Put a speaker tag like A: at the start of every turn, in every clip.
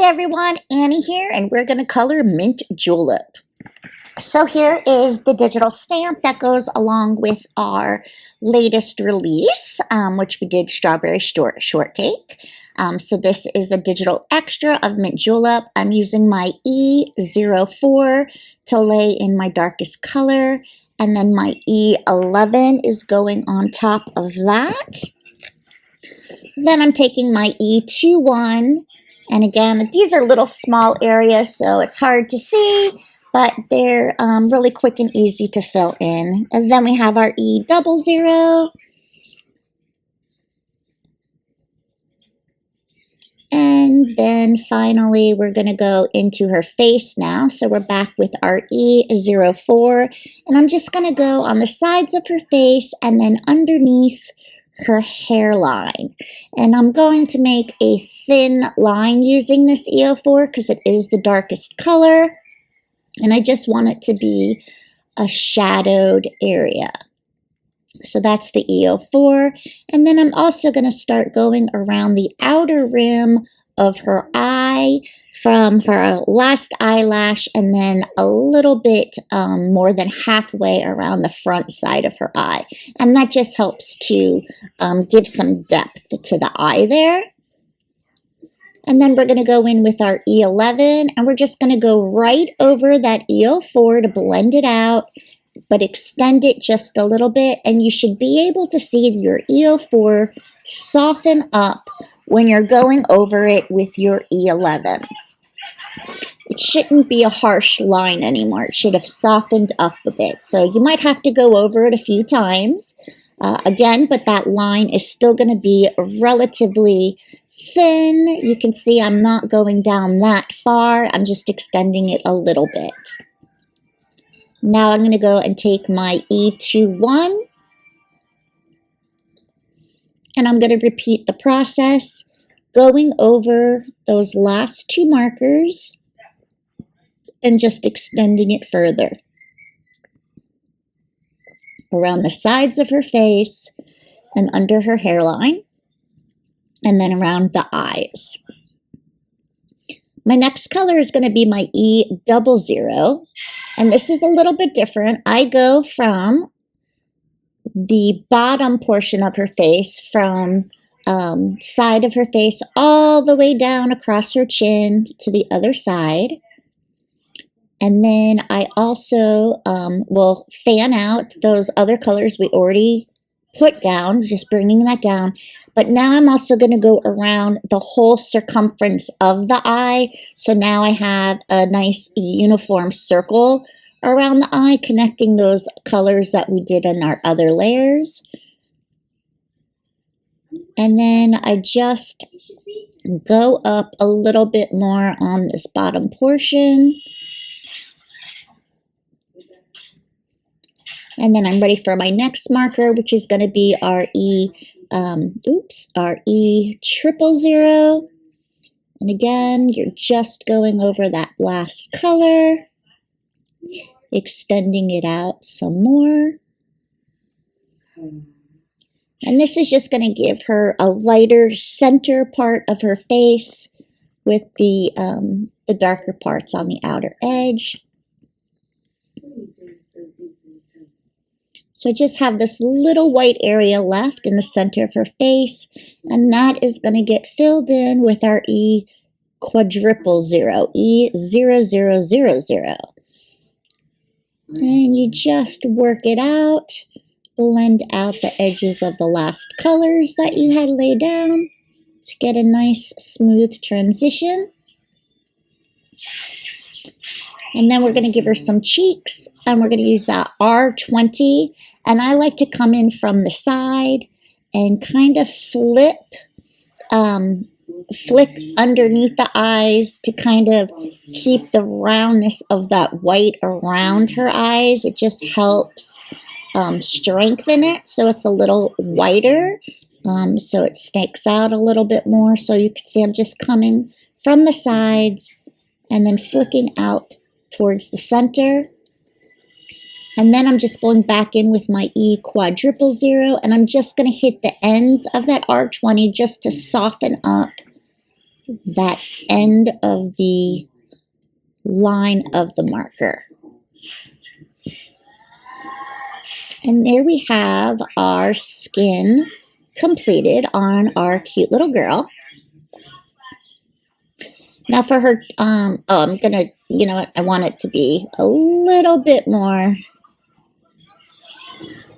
A: Hi everyone, Annie here, and we're going to color Mint Julep. So here is the digital stamp that goes along with our latest release, which we did Strawberry Shortcake. So this is a digital extra of Mint Julep. I'm using my E04 to lay in my darkest color, and then my E11 is going on top of that. Then I'm taking my E21. And again, these are little small areas, so it's hard to see, but they're really quick and easy to fill in. And then we have our E00. And then finally, we're going to go into her face now. So we're back with our E04. And I'm just going to go on the sides of her face and then underneath her hairline. And I'm going to make a thin line using this E04 because it is the darkest color. And I just want it to be a shadowed area. So that's the E04. And then I'm also going to start going around the outer rim of her eye from her last eyelash and then a little bit more than halfway around the front side of her eye. And that just helps to give some depth to the eye there. And then we're going to go in with our E11 and we're just going to go right over that E04 to blend it out, but extend it just a little bit. And you should be able to see your E04 soften up when you're going over it with your E11. It shouldn't be a harsh line anymore. It should have softened up a bit. So you might have to go over it a few times again, but that line is still going to be relatively thin. You can see I'm not going down that far. I'm just extending it a little bit. Now I'm going to go and take my E21 and I'm going to repeat the process, going over those last two markers and just extending it further around the sides of her face and under her hairline and then around the eyes. My next color is going to be my E00, and this is a little bit different. I go from the bottom portion of her face, from side of her face all the way down across her chin to the other side. And then I also will fan out those other colors we already put down, just bringing that down. But now I'm also going to go around the whole circumference of the eye. So now I have a nice uniform circle around the eye, connecting those colors that we did in our other layers. And then I just go up a little bit more on this bottom portion. And then I'm ready for my next marker, which is going to be our our E000. And again, you're just going over that last color, extending it out some more. And this is just going to give her a lighter center part of her face with the darker parts on the outer edge. So I just have this little white area left in the center of her face, and that is going to get filled in with our E00, E0000. And you just work it out, blend out the edges of the last colors that you had laid down to get a nice smooth transition. And then we're going to give her some cheeks, and we're going to use that R20. And I like to come in from the side and kind of flick underneath the eyes to kind of keep the roundness of that white around her eyes. It just helps strengthen it so it's a little whiter, so it stakes out a little bit more. So you can see I'm just coming from the sides and then flicking out towards the center. And then I'm just going back in with my E000, and I'm just going to hit the ends of that R20 just to soften up that end of the line of the marker. And there we have our skin completed on our cute little girl. Now for her, I'm gonna, you know what, I want it to be a little bit more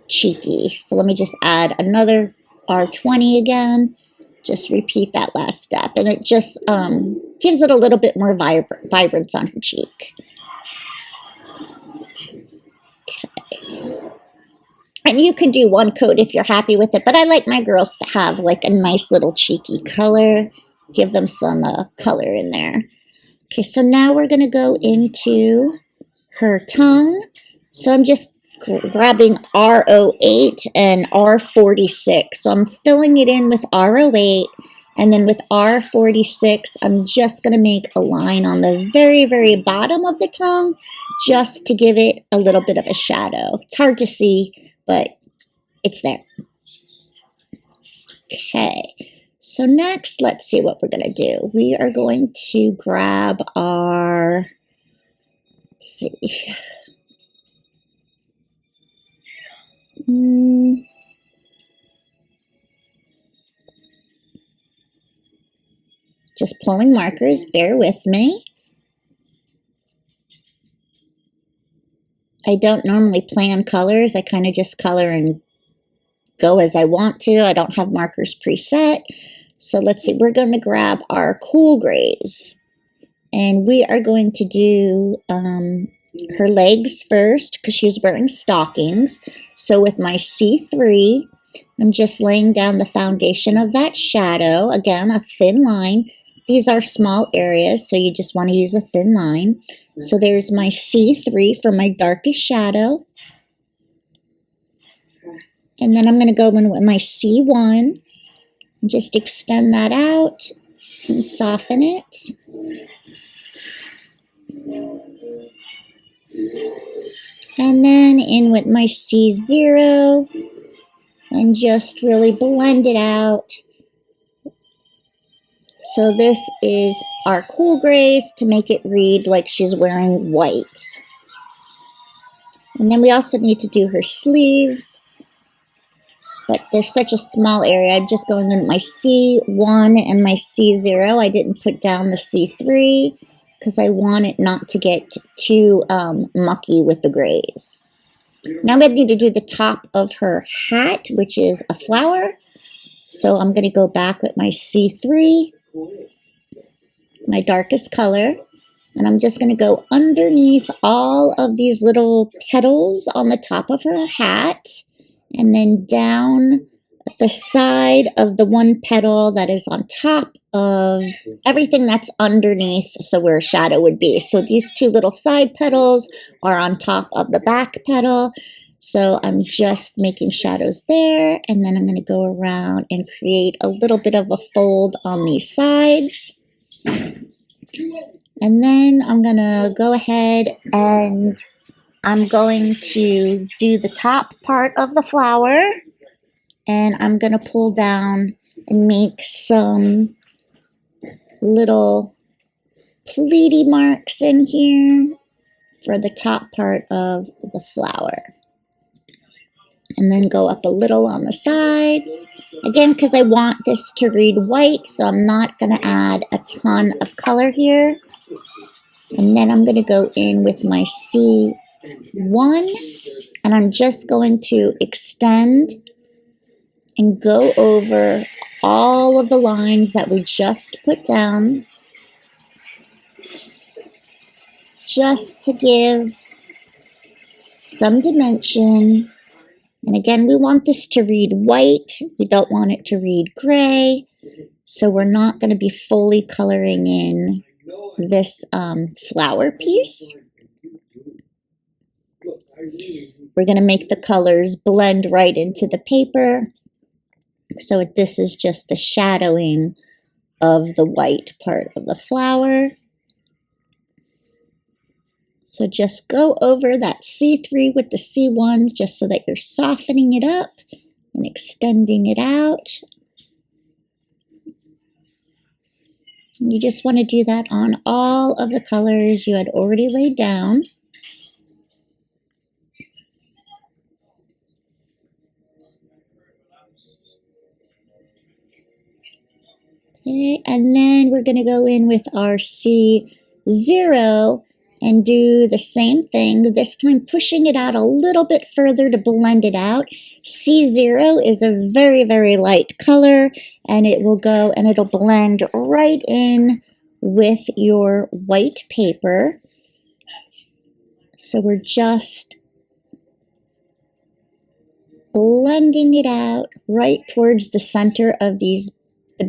A: cheeky. So let me just add another R20 again. Just repeat that last step. And it just gives it a little bit more vibrance on her cheek. Okay. And you could do one coat if you're happy with it, but I like my girls to have like a nice little cheeky color. Give them some color in there. Okay, so now we're going to go into her tongue. So I'm just grabbing R08 and R46. So I'm filling it in with R08, and then with R46, I'm just going to make a line on the very, very bottom of the tongue just to give it a little bit of a shadow. It's hard to see, but it's there. Okay, so next, let's see what we're going to do. We are going to grab our, let's see, just pulling markers, bear with me. I don't normally plan colors. I kind of just color and go as I want to. I don't have markers preset. So let's see, we're going to grab our cool grays. And we are going to do her legs first because she was wearing stockings. So with my C3, I'm just laying down the foundation of that shadow. Again, a thin line. These are small areas, so you just want to use a thin line. So there's my C3 for my darkest shadow. And then I'm going to go in with my C1 and just extend that out and soften it. And then in with my C0 and just really blend it out. So this is our cool grays to make it read like she's wearing white. And then we also need to do her sleeves. But there's such a small area. I'm just going in my C1 and my C0. I didn't put down the C3 because I want it not to get too mucky with the grays. Now I'm going to need to do the top of her hat, which is a flower. So I'm going to go back with my C3, my darkest color, and I'm just going to go underneath all of these little petals on the top of her hat, and then down the side of the one petal that is on top of everything that's underneath, so where a shadow would be. So these two little side petals are on top of the back petal. So I'm just making shadows there, and then I'm going to go around and create a little bit of a fold on these sides. And then I'm going to go ahead and I'm going to do the top part of the flower, and I'm going to pull down and make some little pleaty marks in here for the top part of the flower. And then go up a little on the sides. Again, because I want this to read white, so I'm not going to add a ton of color here. And then I'm going to go in with my C1, and I'm just going to extend and go over all of the lines that we just put down, just to give some dimension. And again, we want this to read white. We don't want it to read gray. So we're not going to be fully coloring in this flower piece. We're going to make the colors blend right into the paper. So this is just the shadowing of the white part of the flower. So just go over that C3 with the C1 just so that you're softening it up and extending it out. You just want to do that on all of the colors you had already laid down. Okay, and then we're going to go in with our C0 and do the same thing, this time pushing it out a little bit further to blend it out. C0 is a very, very light color, and it will go and it'll blend right in with your white paper. So we're just blending it out right towards the center of the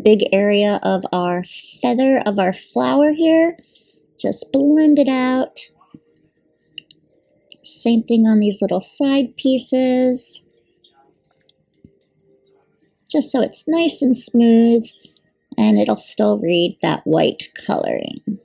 A: big area of our feather of our flower here. Just blend it out. Same thing on these little side pieces. Just so it's nice and smooth and it'll still read that white coloring.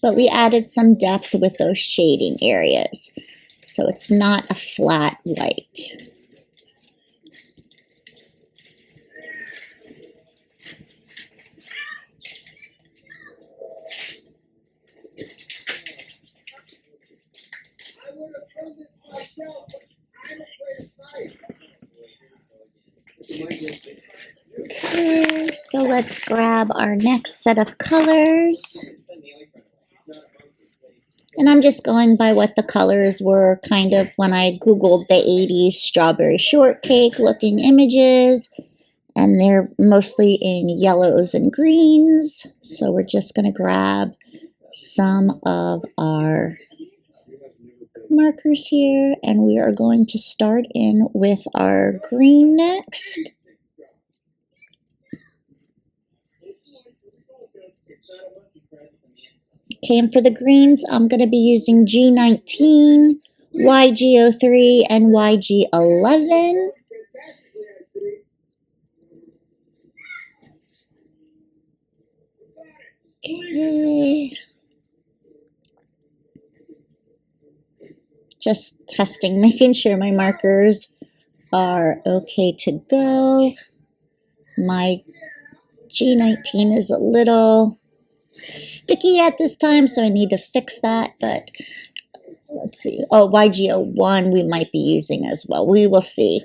A: But we added some depth with those shading areas, so it's not a flat white. Okay, so let's grab our next set of colors. And I'm just going by what the colors were kind of when I Googled the 80s Strawberry Shortcake looking images. And they're mostly in yellows and greens. So we're just going to grab some of our markers here. And we are going to start in with our green next. Okay, and for the greens, I'm going to be using G19, YG03, and YG11. Okay. Just testing, making sure my markers are okay to go. My G19 is a little sticky at this time, so I need to fix that, but let's see. Oh, YG01 we might be using as well. We will see.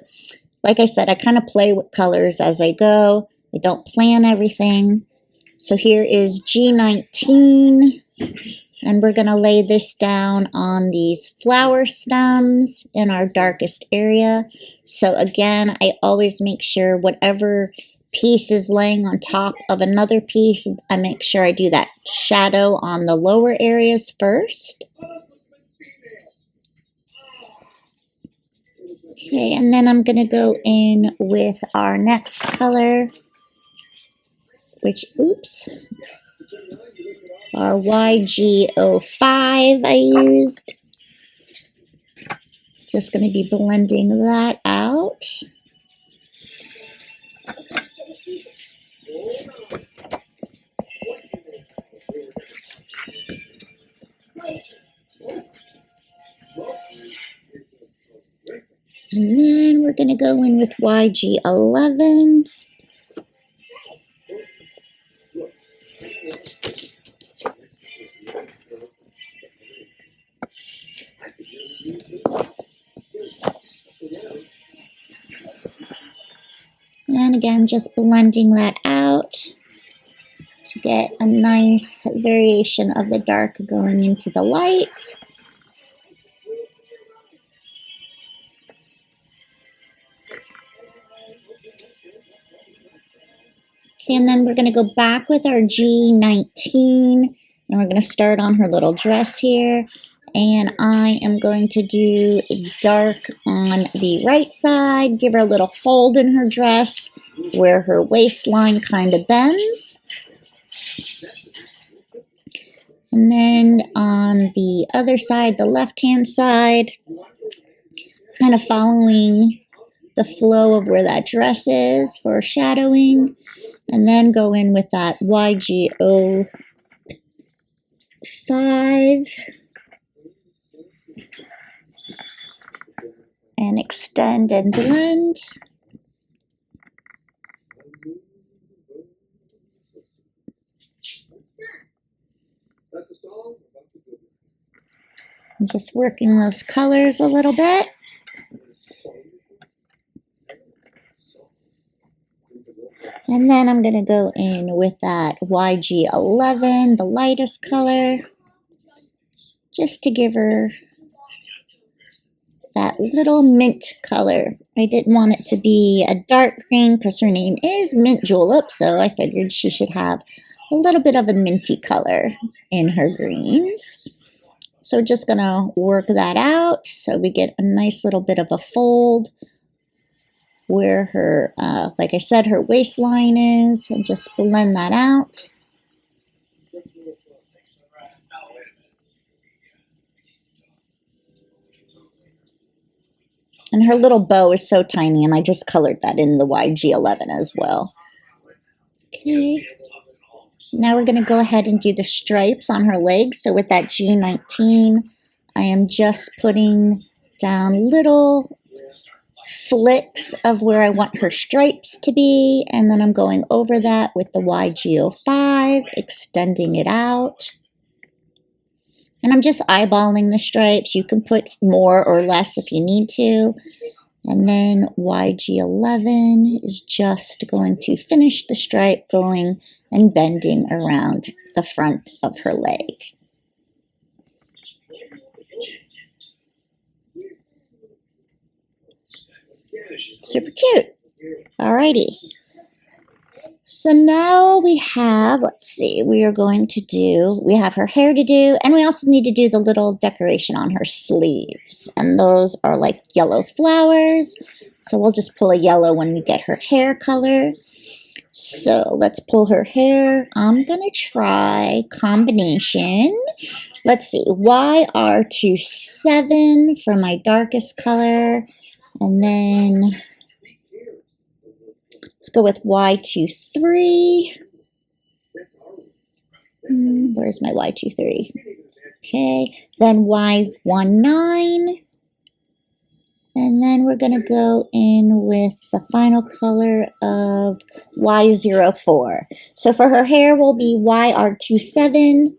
A: Like I said, I kind of play with colors as I go. I don't plan everything. So here is G19, and we're going to lay this down on these flower stems in our darkest area. So again, I always make sure whatever piece is laying on top of another piece, I make sure I do that shadow on the lower areas first. Okay, and then I'm going to go in with our next color, which, oops, our YG05 I used. Just going to be blending that out. And then we're going to go in with YG11. And again, just blending that out to get a nice variation of the dark going into the light. Okay, and then we're going to go back with our G19, and we're going to start on her little dress here. And I am going to do a dark on the right side, give her a little fold in her dress where her waistline kind of bends. And then on the other side, the left-hand side, kind of following the flow of where that dress is, foreshadowing. And then go in with that YG05. and extend and blend. I'm just working those colors a little bit. And then I'm going to go in with that YG11, the lightest color, just to give her that little mint color. I didn't want it to be a dark green because her name is Mint Julep, so I figured she should have a little bit of a minty color in her greens. So just going to work that out so we get a nice little bit of a fold where her, like I said, her waistline is, and just blend that out. And her little bow is so tiny, and I just colored that in the YG11 as well. Okay. Now we're going to go ahead and do the stripes on her legs. So with that G19, I am just putting down little flicks of where I want her stripes to be, and then I'm going over that with the YG05, extending it out. And I'm just eyeballing the stripes. You can put more or less if you need to. And then YG11 is just going to finish the stripe going and bending around the front of her leg. Super cute. Alrighty. So now we have, let's see, we have her hair to do, and we also need to do the little decoration on her sleeves. And those are like yellow flowers. So we'll just pull a yellow when we get her hair color. So let's pull her hair. I'm going to try combination. Let's see, YR27 for my darkest color. And then let's go with Y23. Where's my Y23? Okay, then Y19. And then we're going to go in with the final color of Y04. So for her hair will be YR27,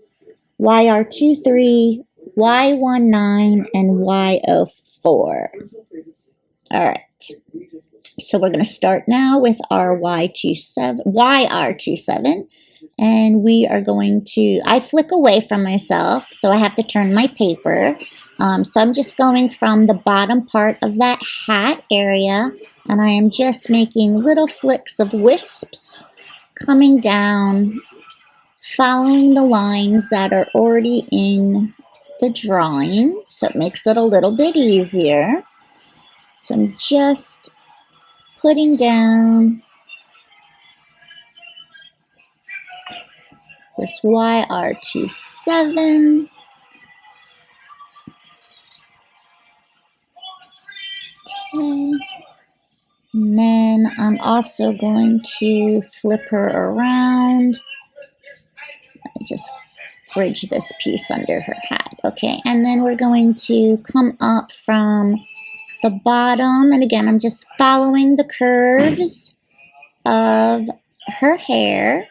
A: YR23, Y19, and Y04. All right. So we're going to start now with our YR27, and we are going to, I flick away from myself, so I have to turn my paper. So I'm just going from the bottom part of that hat area, and I am just making little flicks of wisps coming down, following the lines that are already in the drawing, so it makes it a little bit easier. So I'm just putting down this YR27. Okay. And then I'm also going to flip her around. I just bridge this piece under her hat. Okay, and then we're going to come up from the bottom, and again, I'm just following the curves of her hair.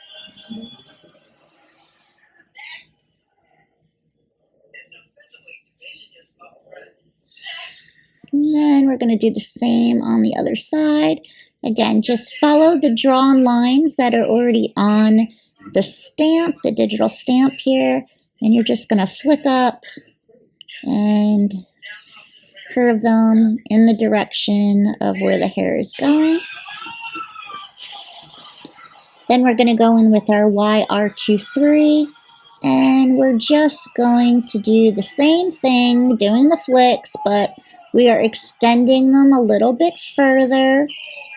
A: And then we're going to do the same on the other side. Again, just follow the drawn lines that are already on the stamp, the digital stamp here, and you're just going to flick up and curve them in the direction of where the hair is going. Then we're going to go in with our YR23, and we're just going to do the same thing, doing the flicks, but we are extending them a little bit further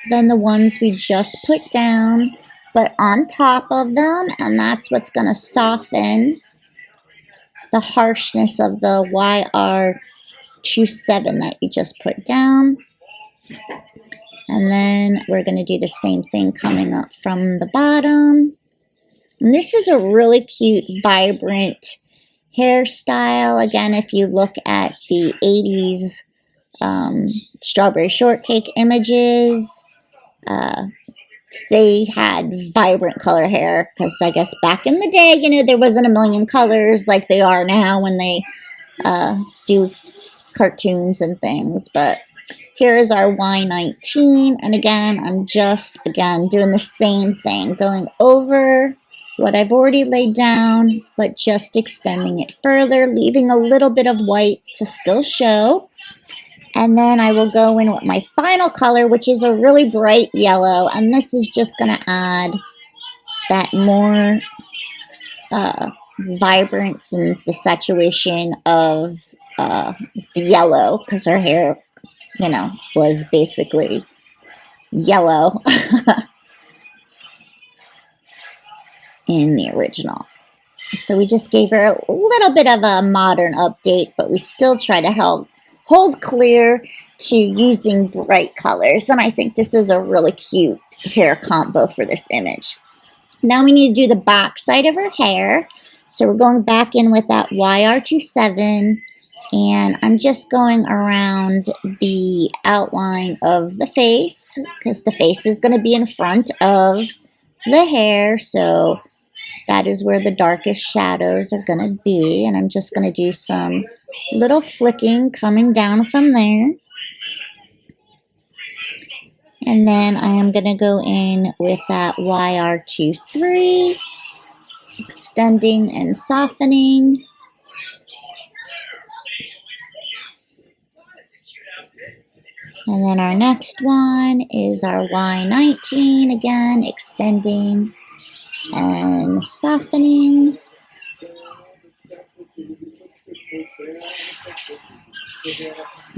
A: than the ones we just put down, but on top of them, and that's what's going to soften the harshness of the YR27 that you just put down. And then we're going to do the same thing coming up from the bottom. And this is a really cute, vibrant hairstyle. Again, if you look at the 80s Strawberry Shortcake images. They had vibrant color hair because I guess back in the day, you know, there wasn't a million colors like they are now when they do cartoons and things. But here is our Y19, and again, I'm just, doing the same thing, going over what I've already laid down, but just extending it further, leaving a little bit of white to still show. And then I will go in with my final color, which is a really bright yellow, and this is just going to add that more vibrance and the saturation of the yellow, because her hair, you know, was basically yellow in the original. So we just gave her a little bit of a modern update, but we still try to hold clear to using bright colors. And I think this is a really cute hair combo for this image. Now we need to do the back side of her hair. So we're going back in with that YR27, and I'm just going around the outline of the face because the face is going to be in front of the hair. So that is where the darkest shadows are going to be. And I'm just going to do some little flicking coming down from there. And then I am going to go in with that YR23, extending and softening. And then our next one is our Y19, again, extending and softening.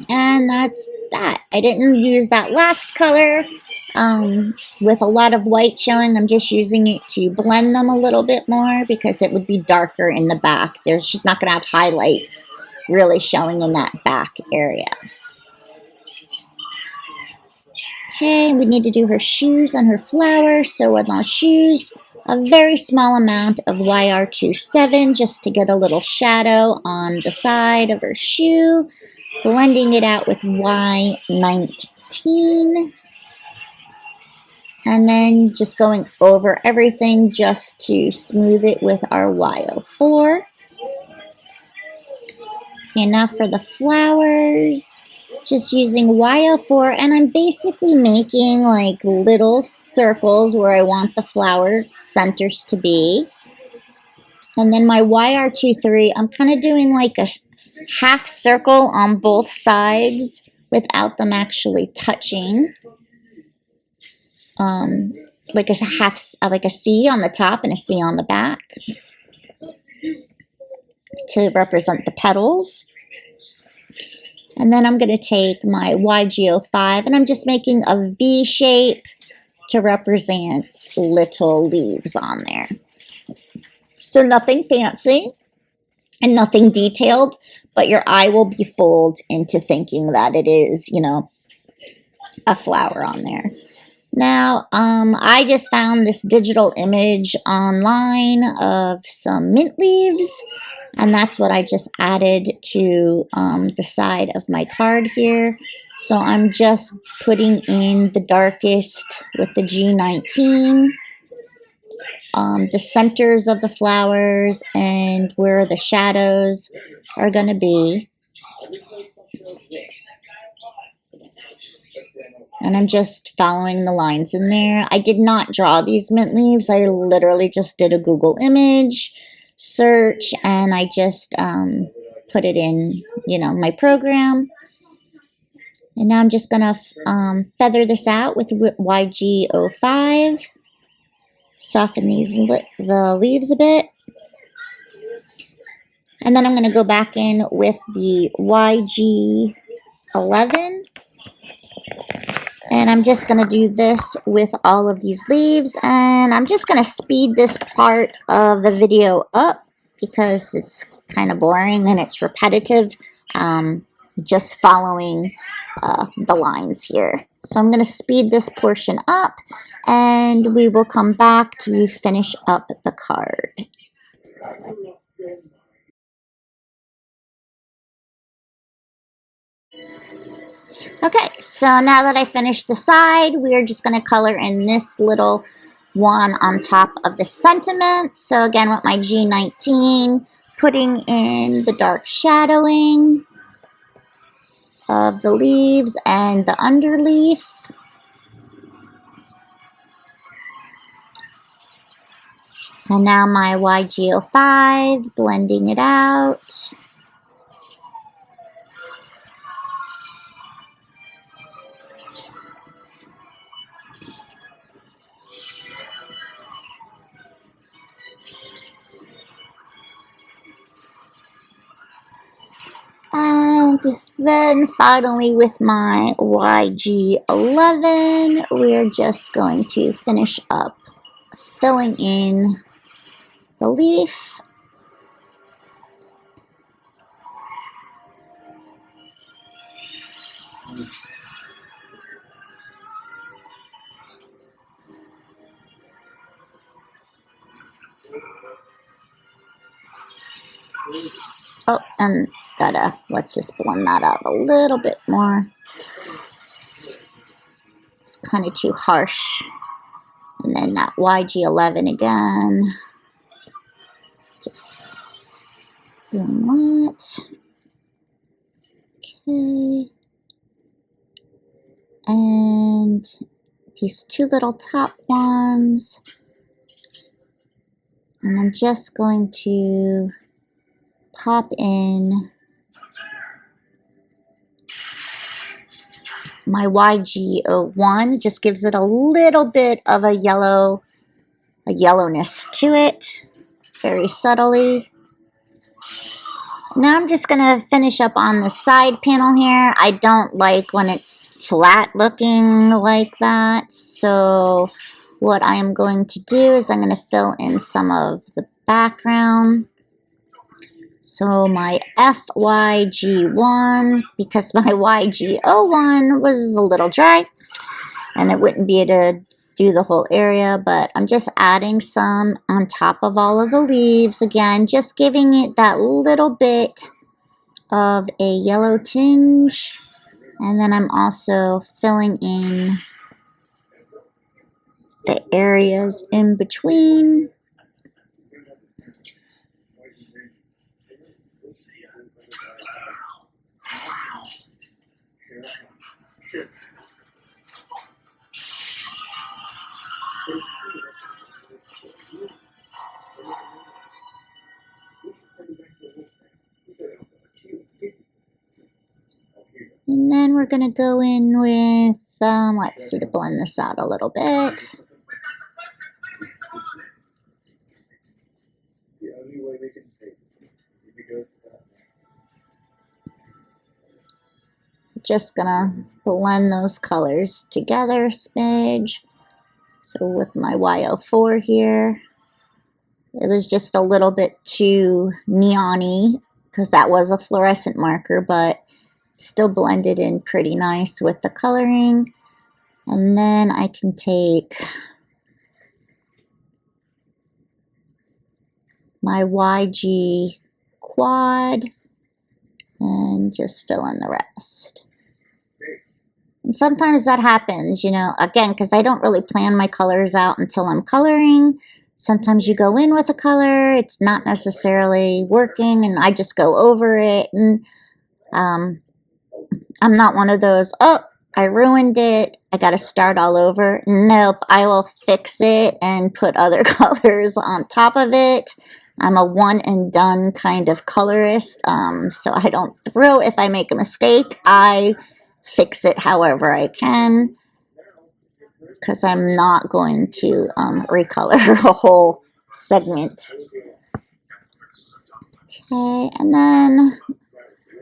A: And that's that. I didn't use that last color with a lot of white showing. I'm just using it to blend them a little bit more because it would be darker in the back. There's just not going to have highlights really showing in that back area. Okay, we need to do her shoes and her flower. So on the shoes, a very small amount of YR27 just to get a little shadow on the side of her shoe. Blending it out with Y19. And then just going over everything just to smooth it with our Y04. Okay, now for the flowers, just using Y04, and I'm basically making like little circles where I want the flower centers to be. And then my YR23, I'm kind of doing like a half circle on both sides without them actually touching. Like a like a C on the top and a C on the back to represent the petals. And then I'm going to take my YG05 and I'm just making a V shape to represent little leaves on there. So nothing fancy and nothing detailed, but your eye will be fooled into thinking that it is, you know, a flower on there. Now, I just found this digital image online of some mint leaves, and that's what I just added to the side of my card here. So I'm just putting in the darkest with the G19, the centers of the flowers and where the shadows are going to be. And I'm just following the lines in there. I did not draw these mint leaves. I literally just did a Google image search and I just put it in, you know, my program. And now I'm just going to feather this out with YG05. Soften the leaves a bit. And then I'm going to go back in with the YG11. And I'm just going to do this with all of these leaves. And I'm just going to speed this part of the video up because it's kind of boring and it's repetitive. Just following the lines here. So I'm going to speed this portion up and we will come back to finish up the card. Okay, so now that I finished the side, we're just going to color in this little one on top of the sentiment. So again, with my G19, putting in the dark shadowing of the leaves and the underleaf. And now my YG05, blending it out. And then finally with my YG11, we're just going to finish up filling in the leaf. Oh, and let's just blend that out a little bit more. It's kind of too harsh. And then that YG11 again. Just doing that. Okay. And these two little top ones. And I'm just going to pop in my YG01. It just gives it a little bit of a yellowness to it, very subtly. Now I'm just going to finish up on the side panel here. I don't like when it's flat looking like that, so what I am going to do is I'm going to fill in some of the background. So my FYG1, because my YG01 was a little dry, and it wouldn't be able to do the whole area, but I'm just adding some on top of all of the leaves. Again, just giving it that little bit of a yellow tinge. And then I'm also filling in the areas in between. And then we're going to go in with, let's see, to blend this out a little bit. Just going to blend those colors together a smidge. So with my Y04 here, it was just a little bit too neon-y because that was a fluorescent marker, but still blended in pretty nice with the coloring. And then I can take my YG quad and just fill in the rest. And sometimes that happens, you know, again, because I don't really plan my colors out until I'm coloring. Sometimes you go in with a color, it's not necessarily working, and I just go over it. And I'm not one of those, oh, I ruined it, I got to start all over. Nope, I will fix it and put other colors on top of it. I'm a one and done kind of colorist, so I don't throw. If I make a mistake, I fix it however I can, because I'm not going to recolor a whole segment. Okay, and then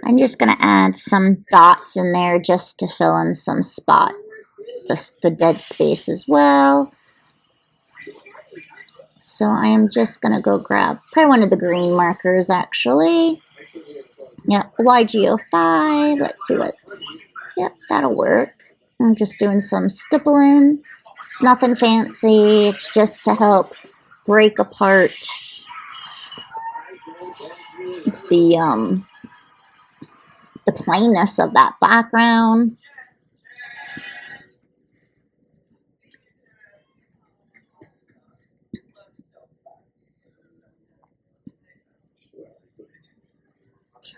A: I'm just going to add some dots in there just to fill in some spot, the dead space as well. So I am just going to go grab probably one of the green markers, actually. Yeah, YG05. Let's see what. Yep, that'll work. I'm just doing some stippling. It's nothing fancy. It's just to help break apart the the plainness of that background.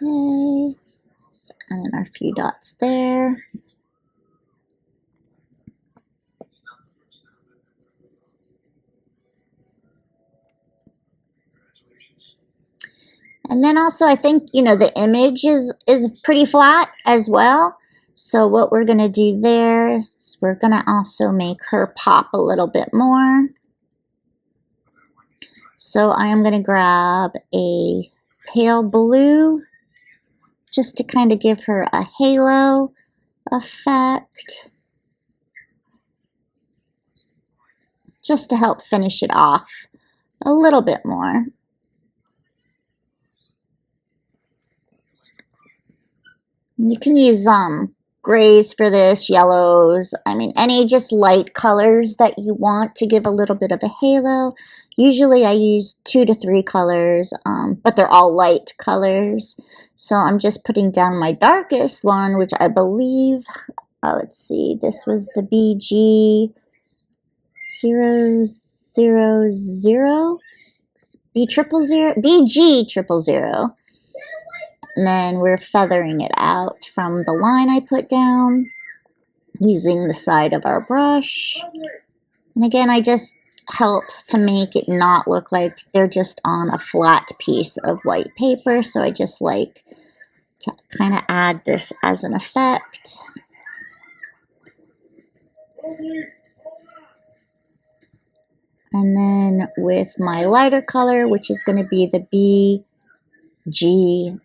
A: Okay, add in our few dots there. And then also I think, you know, the image is pretty flat as well. So what we're going to do there is we're going to also make her pop a little bit more. So I am going to grab a pale blue just to kind of give her a halo effect. Just to help finish it off a little bit more. You can use grays for this, yellows, I mean any just light colors that you want to give a little bit of a halo. Usually I use 2 to 3 colors, but they're all light colors. So I'm just putting down my darkest one, which I believe, let's see, this was the BG 000, BG 000. And then we're feathering it out from the line I put down using the side of our brush. And again, I just helps to make it not look like they're just on a flat piece of white paper. So I just like to kind of add this as an effect. And then with my lighter color, which is going to be the BG 0000,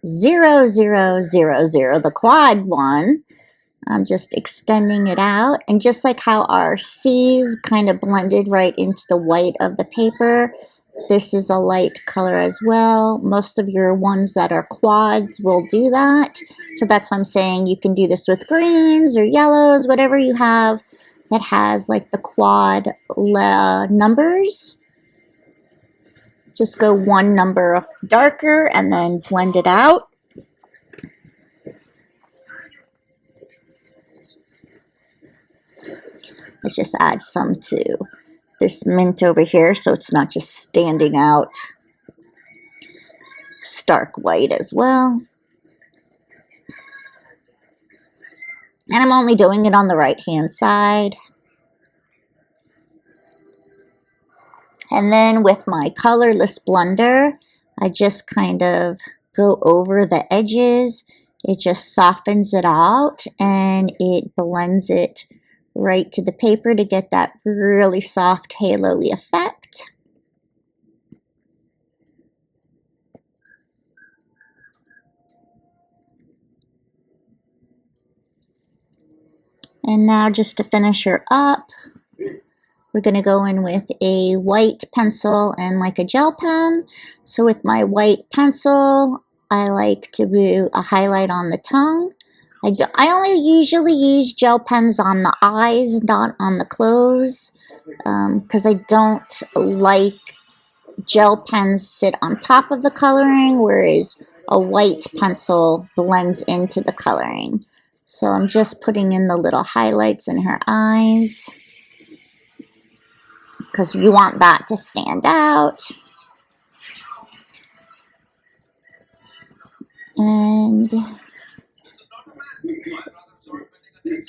A: the quad one, I'm just extending it out. And just like how our C's kind of blended right into the white of the paper, this is a light color as well. Most of your ones that are quads will do that. So that's why I'm saying you can do this with greens or yellows, whatever you have that has like the quad numbers. Just go one number darker and then blend it out. Let's just add some to this mint over here so it's not just standing out stark white as well. And I'm only doing it on the right hand side. And then with my colorless blender, I just kind of go over the edges. It just softens it out and it blends it right to the paper to get that really soft halo-y effect. And now just to finish her up, we're going to go in with a white pencil and like a gel pen. So with my white pencil, I like to do a highlight on the tongue. I only usually use gel pens on the eyes, not on the clothes, because I don't like gel pens sit on top of the coloring, whereas a white pencil blends into the coloring. So I'm just putting in the little highlights in her eyes because you want that to stand out. And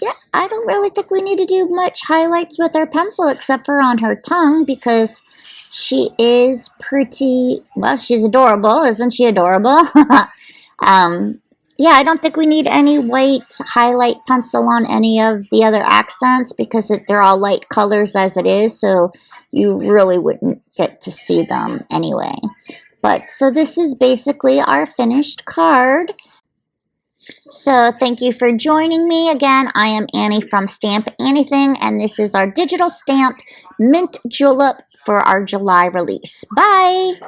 A: yeah, I don't really think we need to do much highlights with our pencil except for on her tongue because she is pretty, well, she's adorable. Isn't she adorable? Yeah, I don't think we need any white highlight pencil on any of the other accents because they're all light colors as it is, so you really wouldn't get to see them anyway. But so this is basically our finished card. So thank you for joining me. Again, I am Annie from Stamp Anything, and this is our digital stamp Mint Tulip for our July release. Bye!